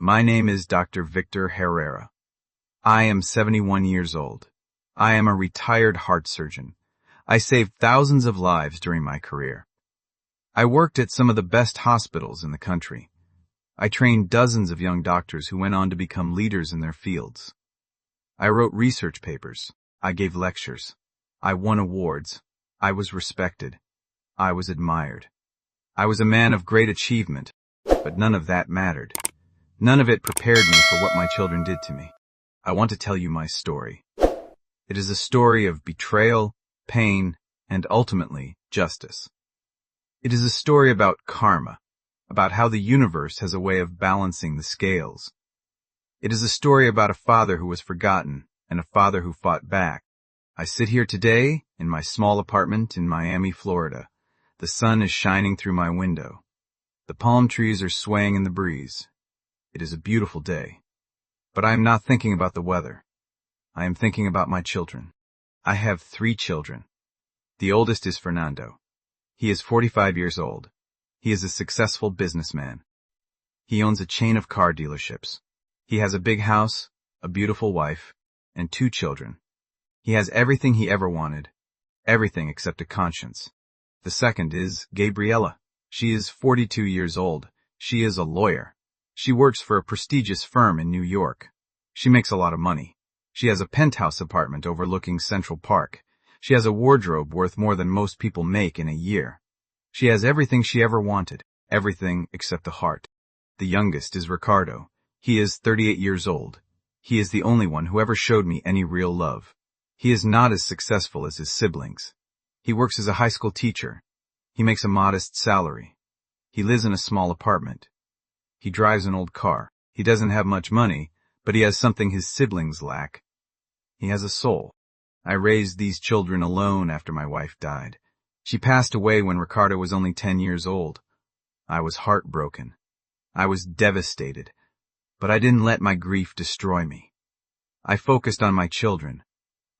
My name is Dr. Victor Herrera. I am 71 years old. I am a retired heart surgeon. I saved thousands of lives during my career. I worked at some of the best hospitals in the country. I trained dozens of young doctors who went on to become leaders in their fields. I wrote research papers. I gave lectures. I won awards. I was respected. I was admired. I was a man of great achievement, but none of that mattered. None of it prepared me for what my children did to me. I want to tell you my story. It is a story of betrayal, pain, and ultimately, justice. It is a story about karma, about how the universe has a way of balancing the scales. It is a story about a father who was forgotten and a father who fought back. I sit here today in my small apartment in Miami, Florida. The sun is shining through my window. The palm trees are swaying in the breeze. It is a beautiful day. But I am not thinking about the weather. I am thinking about my children. I have 3 children. The oldest is Fernando. He is 45 years old. He is a successful businessman. He owns a chain of car dealerships. He has a big house, a beautiful wife, and 2 children. He has everything he ever wanted. Everything except a conscience. The second is Gabriela. She is 42 years old. She is a lawyer. She works for a prestigious firm in New York. She makes a lot of money. She has a penthouse apartment overlooking Central Park. She has a wardrobe worth more than most people make in a year. She has everything she ever wanted, everything except a heart. The youngest is Ricardo. He is 38 years old. He is the only one who ever showed me any real love. He is not as successful as his siblings. He works as a high school teacher. He makes a modest salary. He lives in a small apartment. He drives an old car. He doesn't have much money, but he has something his siblings lack. He has a soul. I raised these children alone after my wife died. She passed away when Ricardo was only 10 years old. I was heartbroken. I was devastated, but I didn't let my grief destroy me. I focused on my children.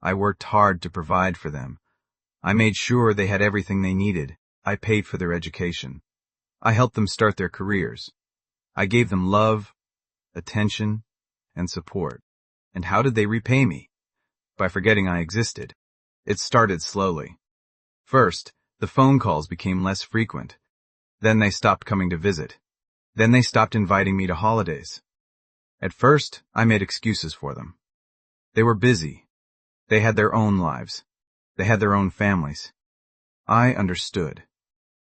I worked hard to provide for them. I made sure they had everything they needed. I paid for their education. I helped them start their careers. I gave them love, attention, and support. And how did they repay me? By forgetting I existed. It started slowly. First, the phone calls became less frequent. Then they stopped coming to visit. Then they stopped inviting me to holidays. At first, I made excuses for them. They were busy. They had their own lives. They had their own families. I understood.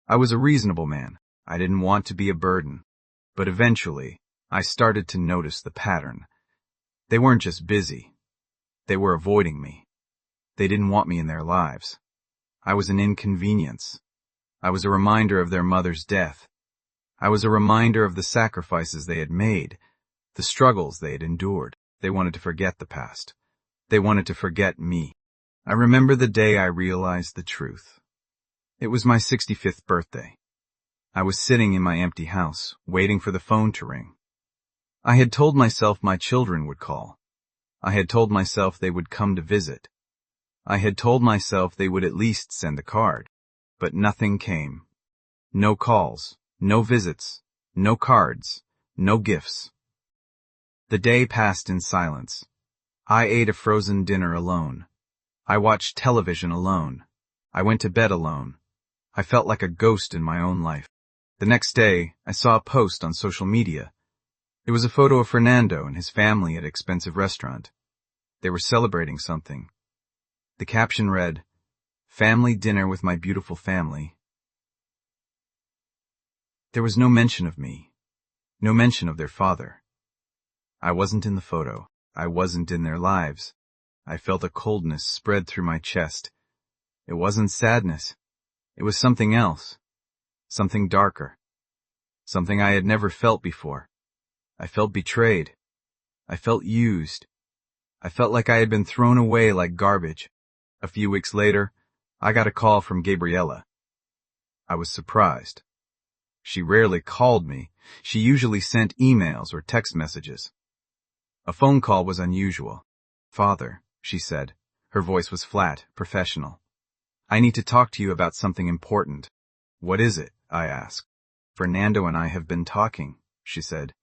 I was a reasonable man. I didn't want to be a burden. But eventually, I started to notice the pattern. They weren't just busy. They were avoiding me. They didn't want me in their lives. I was an inconvenience. I was a reminder of their mother's death. I was a reminder of the sacrifices they had made, the struggles they had endured. They wanted to forget the past. They wanted to forget me. I remember the day I realized the truth. It was my 65th birthday. I was sitting in my empty house, waiting for the phone to ring. I had told myself my children would call. I had told myself they would come to visit. I had told myself they would at least send a card. But nothing came. No calls, no visits, no cards, no gifts. The day passed in silence. I ate a frozen dinner alone. I watched television alone. I went to bed alone. I felt like a ghost in my own life. The next day, I saw a post on social media. It was a photo of Fernando and his family at an expensive restaurant. They were celebrating something. The caption read, "Family dinner with my beautiful family." There was no mention of me. No mention of their father. I wasn't in the photo. I wasn't in their lives. I felt a coldness spread through my chest. It wasn't sadness. It was something else. Something darker. Something I had never felt before. I felt betrayed. I felt used. I felt like I had been thrown away like garbage. A few weeks later, I got a call from Gabriela. I was surprised. She rarely called me. She usually sent emails or text messages. A phone call was unusual. "Father," she said. Her voice was flat, professional. "I need to talk to you about something important." "What is it?" I asked. "Fernando and I have been talking," she said.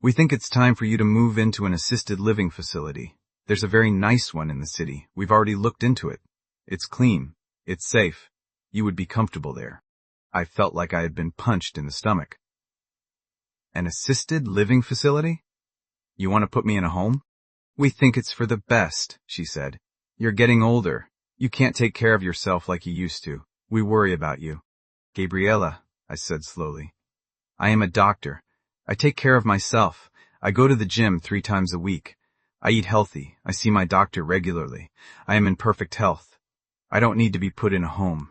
We think it's time for you to move into an assisted living facility. There's a very nice one in the city. We've already looked into it. It's clean. It's safe. You would be comfortable there. I felt like I had been punched in the stomach. An assisted living facility? You want to put me in a home? We think it's for the best, she said. You're getting older. You can't take care of yourself like you used to. We worry about you. Gabriela, I said slowly. I am a doctor. I take care of myself. I go to the gym 3 times a week. I eat healthy. I see my doctor regularly. I am in perfect health. I don't need to be put in a home.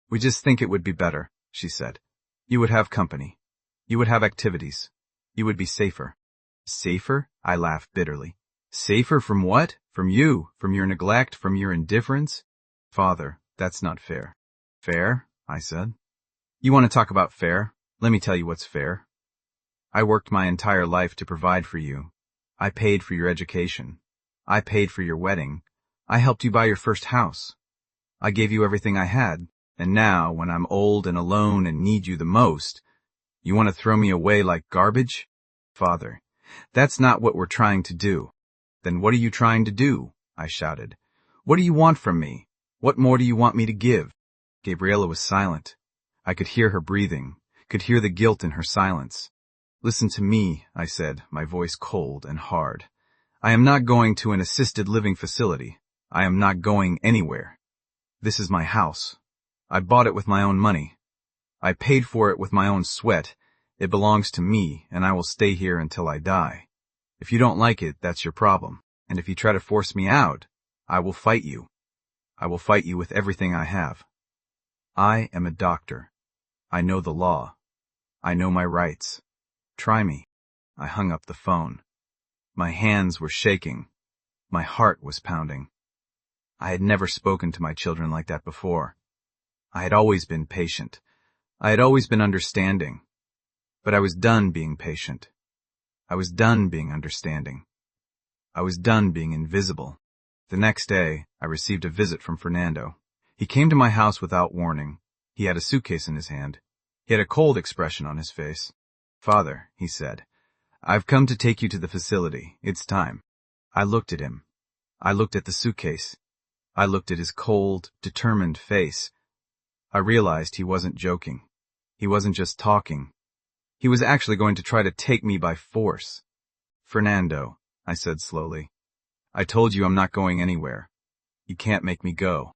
We just think it would be better, she said. You would have company. You would have activities. You would be safer. Safer? I laughed bitterly. Safer from what? From you, from your neglect, from your indifference? Father, that's not fair. Fair? I said. You want to talk about fair? Let me tell you what's fair. I worked my entire life to provide for you. I paid for your education. I paid for your wedding. I helped you buy your first house. I gave you everything I had, and now, when I'm old and alone and need you the most, you want to throw me away like garbage? Father, that's not what we're trying to do. Then what are you trying to do? I shouted. What do you want from me? What more do you want me to give? Gabriela was silent. I could hear her breathing, could hear the guilt in her silence. Listen to me, I said, my voice cold and hard. I am not going to an assisted living facility. I am not going anywhere. This is my house. I bought it with my own money. I paid for it with my own sweat. It belongs to me, and I will stay here until I die. If you don't like it, that's your problem. And if you try to force me out, I will fight you. I will fight you with everything I have. I am a doctor. I know the law. I know my rights. Try me. I hung up the phone. My hands were shaking. My heart was pounding. I had never spoken to my children like that before. I had always been patient. I had always been understanding. But I was done being patient. I was done being understanding. I was done being invisible. The next day, I received a visit from Fernando. He came to my house without warning. He had a suitcase in his hand. He had a cold expression on his face. Father, he said, I've come to take you to the facility. It's time. I looked at him. I looked at the suitcase. I looked at his cold, determined face. I realized he wasn't joking. He wasn't just talking. He was actually going to try to take me by force. Fernando, I said slowly, I told you I'm not going anywhere. You can't make me go.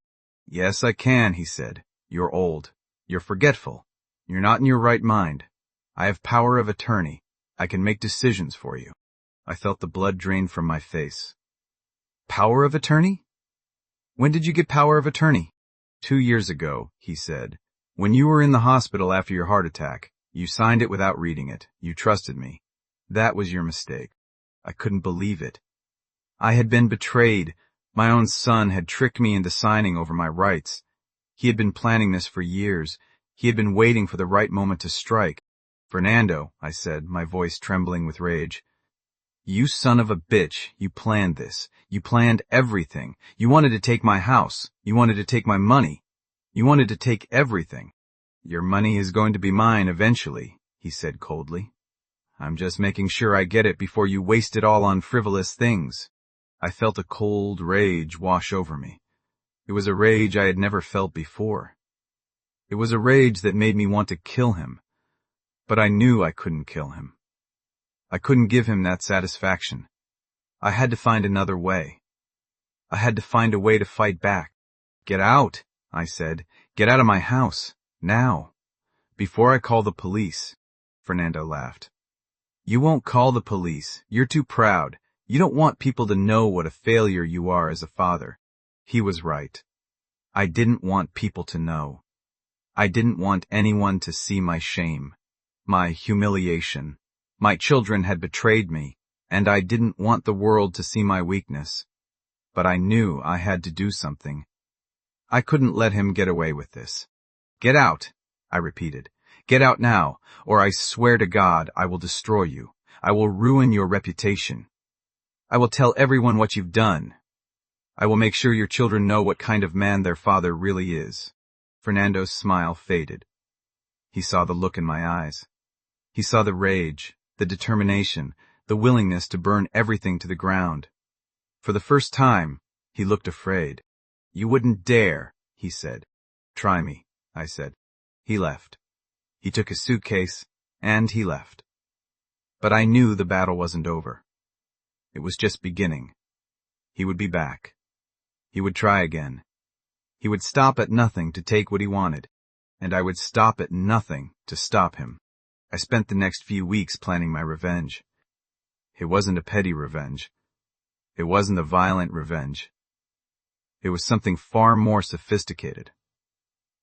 Yes, I can, he said. You're old. You're forgetful. You're not in your right mind. I have power of attorney. I can make decisions for you. I felt the blood drain from my face. Power of attorney? When did you get power of attorney? 2 years ago, he said. When you were in the hospital after your heart attack, you signed it without reading it. You trusted me. That was your mistake. I couldn't believe it. I had been betrayed. My own son had tricked me into signing over my rights. He had been planning this for years. He had been waiting for the right moment to strike. Fernando, I said, my voice trembling with rage. You son of a bitch, you planned this. You planned everything. You wanted to take my house. You wanted to take my money. You wanted to take everything. Your money is going to be mine eventually, he said coldly. I'm just making sure I get it before you waste it all on frivolous things. I felt a cold rage wash over me. It was a rage I had never felt before. It was a rage that made me want to kill him. But I knew I couldn't kill him. I couldn't give him that satisfaction. I had to find another way. I had to find a way to fight back. Get out, I said. Get out of my house. Now. Before I call the police. Fernando laughed. You won't call the police. You're too proud. You don't want people to know what a failure you are as a father. He was right. I didn't want people to know. I didn't want anyone to see my shame, my humiliation. My children had betrayed me, and I didn't want the world to see my weakness. But I knew I had to do something. I couldn't let him get away with this. Get out, I repeated. Get out now, or I swear to God I will destroy you. I will ruin your reputation. I will tell everyone what you've done. I will make sure your children know what kind of man their father really is. Fernando's smile faded. He saw the look in my eyes. He saw the rage, the determination, the willingness to burn everything to the ground. For the first time, he looked afraid. "You wouldn't dare," he said. "Try me," I said. He left. He took his suitcase, and he left. But I knew the battle wasn't over. It was just beginning. He would be back. He would try again. He would stop at nothing to take what he wanted, and I would stop at nothing to stop him. I spent the next few weeks planning my revenge. It wasn't a petty revenge. It wasn't a violent revenge. It was something far more sophisticated.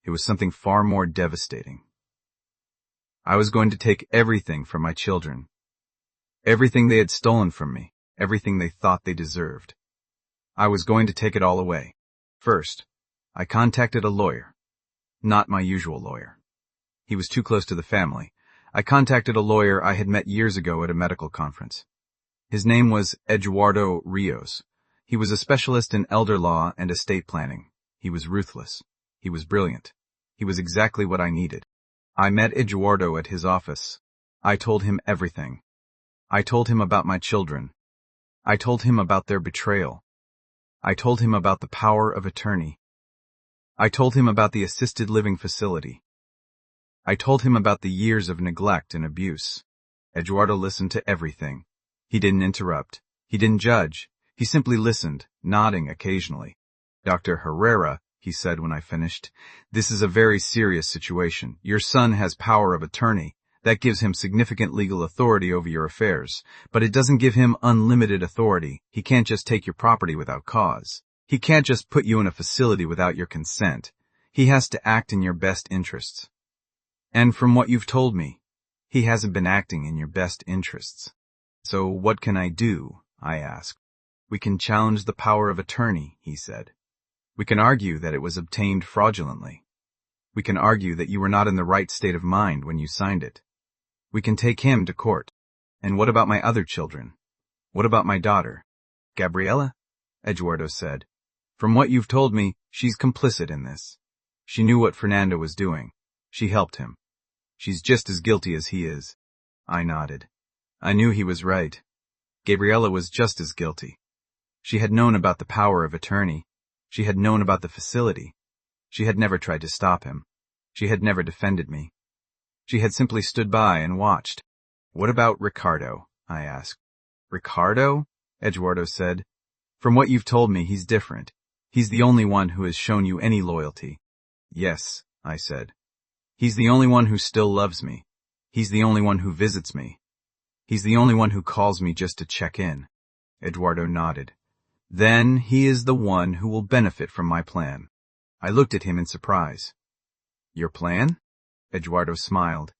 It was something far more devastating. I was going to take everything from my children. Everything they had stolen from me. Everything they thought they deserved. I was going to take it all away. First, I contacted a lawyer. Not my usual lawyer. He was too close to the family. I contacted a lawyer I had met years ago at a medical conference. His name was Eduardo Rios. He was a specialist in elder law and estate planning. He was ruthless. He was brilliant. He was exactly what I needed. I met Eduardo at his office. I told him everything. I told him about my children. I told him about their betrayal. I told him about the power of attorney. I told him about the assisted living facility. I told him about the years of neglect and abuse. Eduardo listened to everything. He didn't interrupt. He didn't judge. He simply listened, nodding occasionally. "Dr. Herrera," he said when I finished, "this is a very serious situation. Your son has power of attorney. That gives him significant legal authority over your affairs. But it doesn't give him unlimited authority. He can't just take your property without cause. He can't just put you in a facility without your consent. He has to act in your best interests. And from what you've told me, he hasn't been acting in your best interests." "So what can I do?" I asked. "We can challenge the power of attorney," he said. "We can argue that it was obtained fraudulently. We can argue that you were not in the right state of mind when you signed it. We can take him to court. And what about my other children? What about my daughter?" "Gabriela?" Eduardo said. "From what you've told me, she's complicit in this. She knew what Fernando was doing. She helped him. She's just as guilty as he is." I nodded. I knew he was right. Gabriela was just as guilty. She had known about the power of attorney. She had known about the facility. She had never tried to stop him. She had never defended me. She had simply stood by and watched. "What about Ricardo?" I asked. "Ricardo?" Eduardo said. "From what you've told me, he's different. He's the only one who has shown you any loyalty." "Yes," I said. "He's the only one who still loves me. He's the only one who visits me. He's the only one who calls me just to check in." Eduardo nodded. "Then he is the one who will benefit from my plan." I looked at him in surprise. "Your plan?" Eduardo smiled.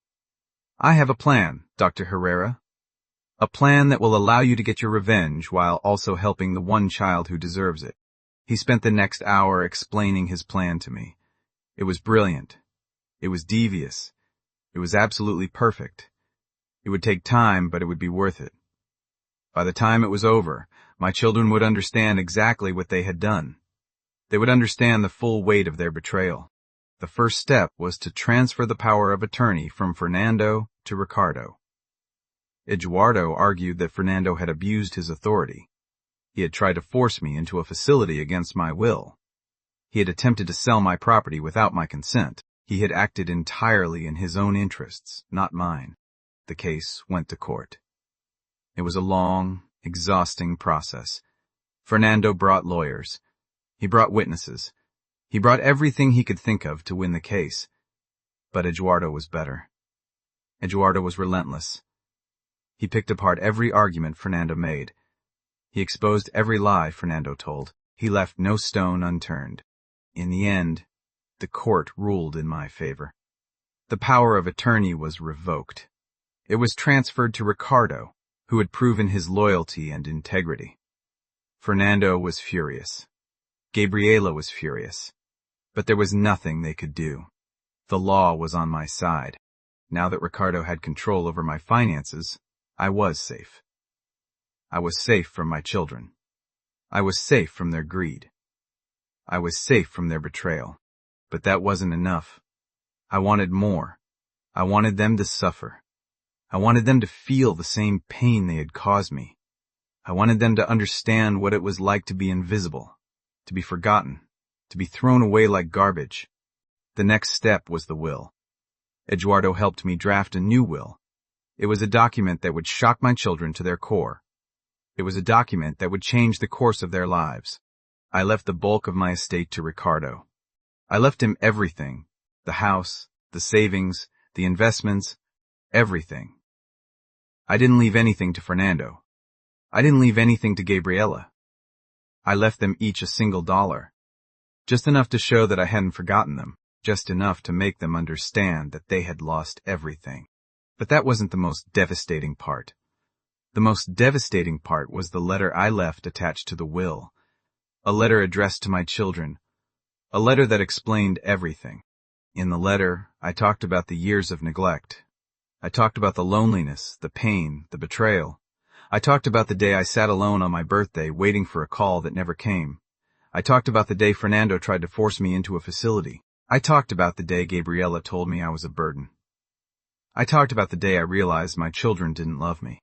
"I have a plan, Dr. Herrera. A plan that will allow you to get your revenge while also helping the one child who deserves it." He spent the next hour explaining his plan to me. It was brilliant. It was devious. It was absolutely perfect. It would take time, but it would be worth it. By the time it was over, my children would understand exactly what they had done. They would understand the full weight of their betrayal. The first step was to transfer the power of attorney from Fernando to Ricardo. Eduardo argued that Fernando had abused his authority. He had tried to force me into a facility against my will. He had attempted to sell my property without my consent. He had acted entirely in his own interests, not mine. The case went to court. It was a long, exhausting process. Fernando brought lawyers. He brought witnesses. He brought everything he could think of to win the case. But Eduardo was better. Eduardo was relentless. He picked apart every argument Fernando made. He exposed every lie Fernando told. He left no stone unturned. In the end, the court ruled in my favor. The power of attorney was revoked. It was transferred to Ricardo, who had proven his loyalty and integrity. Fernando was furious. Gabriela was furious. But there was nothing they could do. The law was on my side. Now that Ricardo had control over my finances, I was safe. I was safe from my children. I was safe from their greed. I was safe from their betrayal. But that wasn't enough. I wanted more. I wanted them to suffer. I wanted them to feel the same pain they had caused me. I wanted them to understand what it was like to be invisible, to be forgotten, to be thrown away like garbage. The next step was the will. Eduardo helped me draft a new will. It was a document that would shock my children to their core. It was a document that would change the course of their lives. I left the bulk of my estate to Ricardo. I left him everything, the house, the savings, the investments, everything. I didn't leave anything to Fernando. I didn't leave anything to Gabriela. I left them each $1, just enough to show that I hadn't forgotten them, just enough to make them understand that they had lost everything. But that wasn't the most devastating part. The most devastating part was the letter I left attached to the will, a letter addressed to my children, a letter that explained everything. In the letter, I talked about the years of neglect. I talked about the loneliness, the pain, the betrayal. I talked about the day I sat alone on my birthday waiting for a call that never came. I talked about the day Fernando tried to force me into a facility. I talked about the day Gabriela told me I was a burden. I talked about the day I realized my children didn't love me.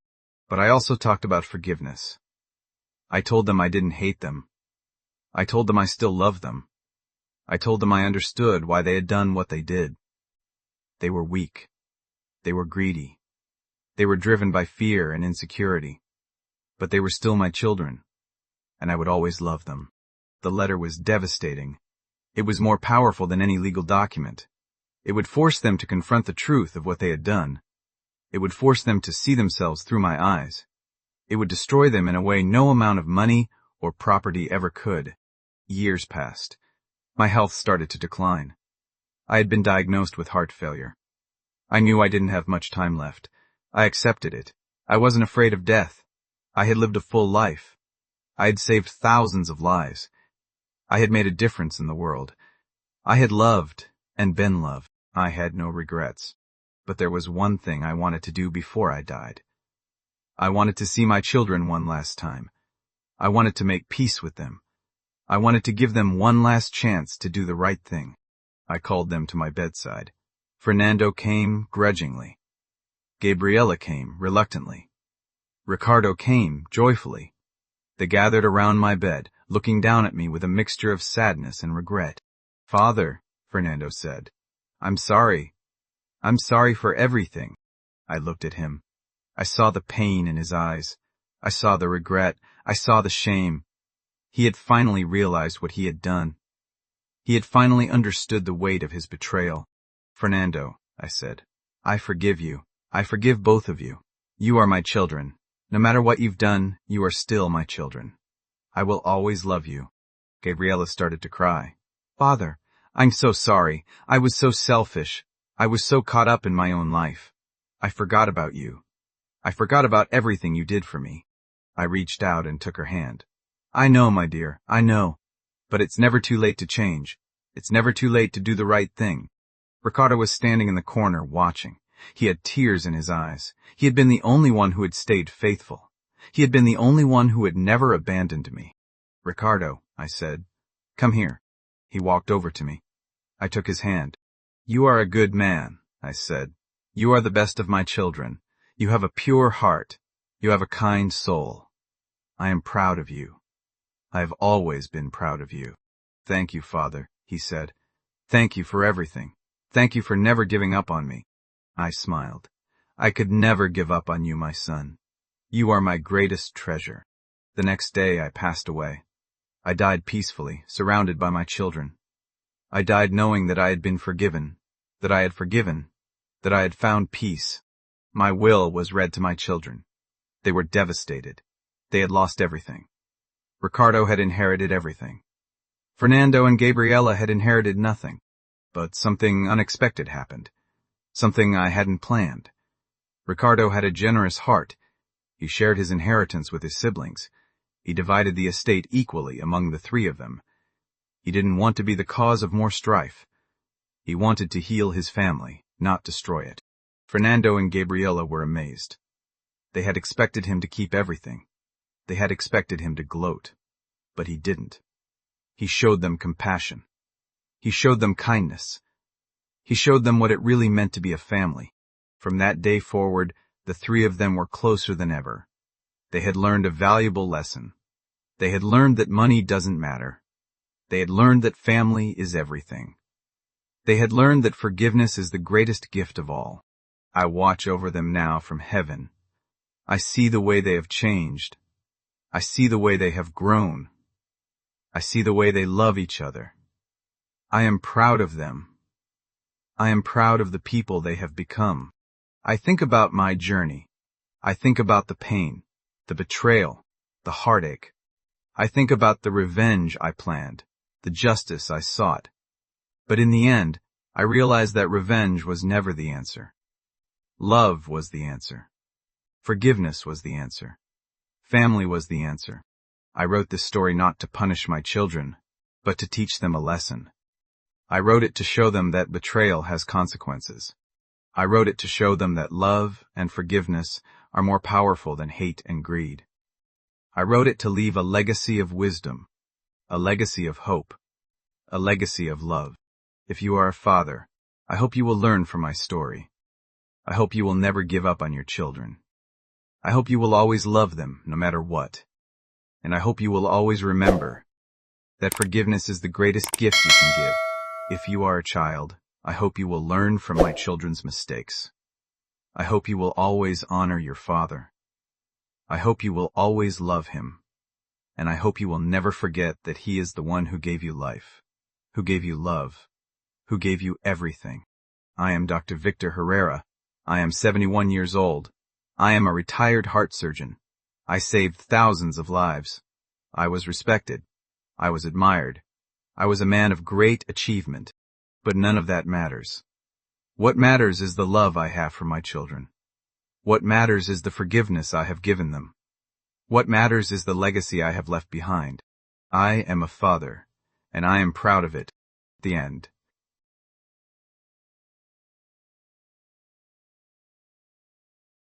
But I also talked about forgiveness. I told them I didn't hate them. I told them I still loved them. I told them I understood why they had done what they did. They were weak. They were greedy. They were driven by fear and insecurity. But they were still my children, and I would always love them. The letter was devastating. It was more powerful than any legal document. It would force them to confront the truth of what they had done. It would force them to see themselves through my eyes. It would destroy them in a way no amount of money or property ever could. Years passed. My health started to decline. I had been diagnosed with heart failure. I knew I didn't have much time left. I accepted it. I wasn't afraid of death. I had lived a full life. I had saved thousands of lives. I had made a difference in the world. I had loved and been loved. I had no regrets. But there was one thing I wanted to do before I died. I wanted to see my children one last time. I wanted to make peace with them. I wanted to give them one last chance to do the right thing. I called them to my bedside. Fernando came grudgingly. Gabriela came reluctantly. Ricardo came joyfully. They gathered around my bed, looking down at me with a mixture of sadness and regret. "Father," Fernando said, "I'm sorry. I'm sorry for everything." I looked at him. I saw the pain in his eyes. I saw the regret. I saw the shame. He had finally realized what he had done. He had finally understood the weight of his betrayal. "Fernando," I said, "I forgive you. I forgive both of you. You are my children. No matter what you've done, you are still my children. I will always love you." Gabriela started to cry. "Father, I'm so sorry. I was so selfish. I was so caught up in my own life. I forgot about you. I forgot about everything you did for me." I reached out and took her hand. "I know, my dear, I know. But it's never too late to change. It's never too late to do the right thing." Ricardo was standing in the corner watching. He had tears in his eyes. He had been the only one who had stayed faithful. He had been the only one who had never abandoned me. "Ricardo," I said, "come here." He walked over to me. I took his hand. "You are a good man," I said. "You are the best of my children. You have a pure heart. You have a kind soul. I am proud of you. I have always been proud of you." "Thank you, Father," he said. "Thank you for everything. Thank you for never giving up on me." I smiled. "I could never give up on you, my son. You are my greatest treasure." The next day I passed away. I died peacefully, surrounded by my children. I died knowing that I had been forgiven, that I had forgiven, that I had found peace. My will was read to my children. They were devastated. They had lost everything. Ricardo had inherited everything. Fernando and Gabriela had inherited nothing. But something unexpected happened. Something I hadn't planned. Ricardo had a generous heart. He shared his inheritance with his siblings. He divided the estate equally among the three of them. He didn't want to be the cause of more strife. He wanted to heal his family, not destroy it. Fernando and Gabriela were amazed. They had expected him to keep everything. They had expected him to gloat. But he didn't. He showed them compassion. He showed them kindness. He showed them what it really meant to be a family. From that day forward, The three of them were closer than ever. They had learned a valuable lesson. They had learned that money doesn't matter. They had learned that family is everything. They had learned that forgiveness is the greatest gift of all. I watch over them now from heaven. I see the way they have changed. I see the way they have grown. I see the way they love each other. I am proud of them. I am proud of the people they have become. I think about my journey. I think about the pain, the betrayal, the heartache. I think about the revenge I planned, the justice I sought. But in the end, I realized that revenge was never the answer. Love was the answer. Forgiveness was the answer. Family was the answer. I wrote this story not to punish my children, but to teach them a lesson. I wrote it to show them that betrayal has consequences. I wrote it to show them that love and forgiveness are more powerful than hate and greed. I wrote it to leave a legacy of wisdom, a legacy of hope, a legacy of love. If you are a father, I hope you will learn from my story. I hope you will never give up on your children. I hope you will always love them, no matter what. And I hope you will always remember that forgiveness is the greatest gift you can give. If you are a child, I hope you will learn from my children's mistakes. I hope you will always honor your father. I hope you will always love him. And I hope you will never forget that he is the one who gave you life, who gave you love, who gave you everything. I am Dr. Victor Herrera. I am 71 years old. I am a retired heart surgeon. I saved thousands of lives. I was respected. I was admired. I was a man of great achievement. But none of that matters. What matters is the love I have for my children. What matters is the forgiveness I have given them. What matters is the legacy I have left behind. I am a father, and I am proud of it. The end.